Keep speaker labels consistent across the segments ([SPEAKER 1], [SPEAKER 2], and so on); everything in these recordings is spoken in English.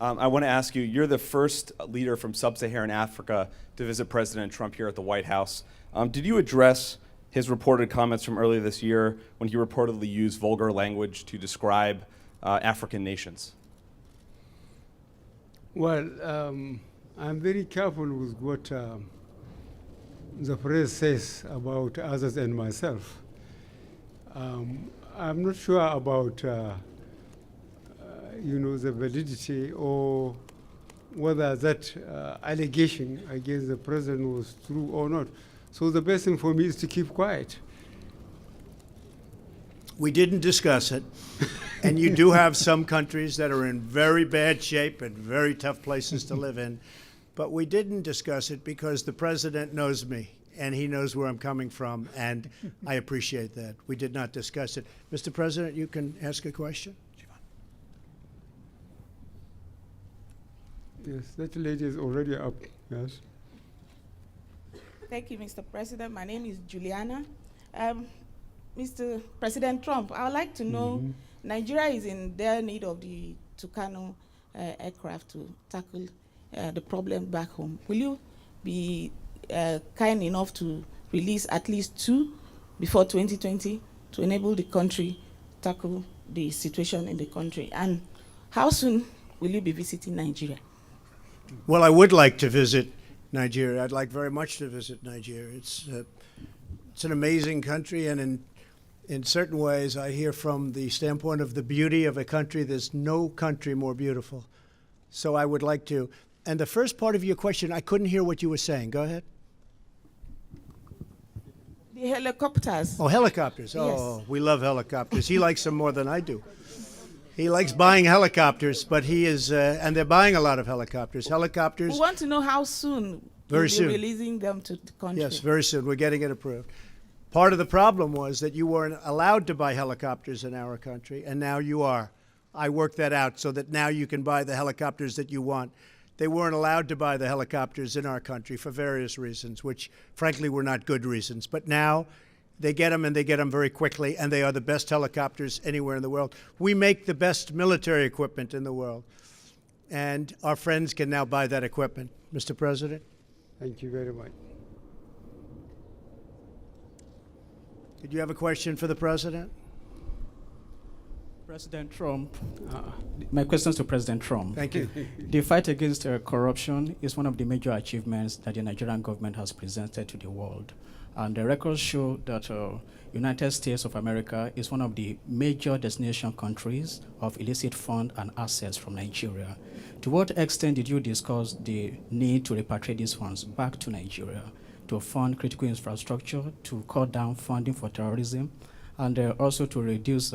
[SPEAKER 1] I want to ask you, you're the first leader from sub-Saharan Africa to visit President Trump here at the White House. Did you address his reported comments from earlier this year when he reportedly used vulgar language to describe African nations?
[SPEAKER 2] Well, I'm very careful with what the press says about others and myself. I'm not sure about the validity or whether that allegation against the president was true or not. So the best thing for me is to keep quiet.
[SPEAKER 3] We didn't discuss it. And you do have some countries that are in very bad shape and very tough places to live in. But we didn't discuss it because the president knows me and he knows where I'm coming from, and I appreciate that. We did not discuss it. Mr. President, you can ask a question.
[SPEAKER 2] Yes, that lady is already up. Yes.
[SPEAKER 4] Thank you, Mr. President. My name is Juliana. Mr. President Trump, I would like to know, Nigeria is in dire need of the Tucano aircraft to tackle the problem back home. Will you be kind enough to release at least 2 before 2020 to enable the country tackle the situation in the country? And how soon will you be visiting Nigeria?
[SPEAKER 3] Well, I would like to visit Nigeria. I'd like very much to visit Nigeria. It's an amazing country, and in certain ways, I hear from the standpoint of the beauty of a country, there's no country more beautiful. So I would like to. And the first part of your question, I couldn't hear what you were saying. Go ahead.
[SPEAKER 4] The helicopters.
[SPEAKER 3] Oh, helicopters.
[SPEAKER 4] Yes.
[SPEAKER 3] Oh, we love helicopters. He likes them more than I do. He likes buying helicopters, but he is, and they're buying a lot of helicopters. Helicopters.
[SPEAKER 4] We want to know how soon
[SPEAKER 3] Very soon.
[SPEAKER 4] you'll be releasing them to the country.
[SPEAKER 3] Yes, very soon. We're getting it approved. Part of the problem was that you weren't allowed to buy helicopters in our country, and now you are. I worked that out so that now you can buy the helicopters that you want. They weren't allowed to buy the helicopters in our country for various reasons, which frankly were not good reasons. But now they get them, and they get them very quickly, and they are the best helicopters anywhere in the world. We make the best military equipment in the world, and our friends can now buy that equipment. Mr. President?
[SPEAKER 2] Thank you very much.
[SPEAKER 3] Did you have a question for the President?
[SPEAKER 5] President Trump, my question is to President Trump.
[SPEAKER 3] Thank you.
[SPEAKER 5] The fight against corruption is one of the major achievements that the Nigerian government has presented to the world. And the records show that United States of America is one of the major destination countries of illicit funds and assets from Nigeria. To what extent did you discuss the need to repatriate these funds back to Nigeria to fund critical infrastructure, to cut down funding for terrorism, and also to reduce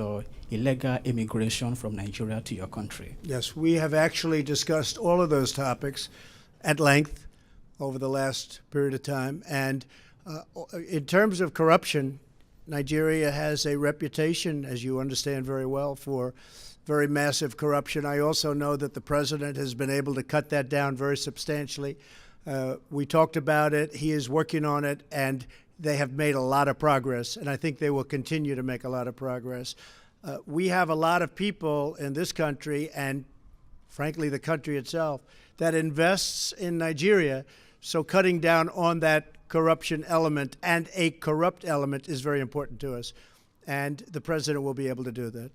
[SPEAKER 5] illegal immigration from Nigeria to your country?
[SPEAKER 3] Yes, we have actually discussed all of those topics at length over the last period of time. And in terms of corruption, Nigeria has a reputation, as you understand very well, for very massive corruption. I also know that the president has been able to cut that down very substantially. We talked about it. He is working on it, and they have made a lot of progress, and I think they will continue to make a lot of progress. We have a lot of people in this country, and frankly the country itself, that invests in Nigeria, so cutting down on that corruption element and a corrupt element is very important to us, and the president will be able to do that.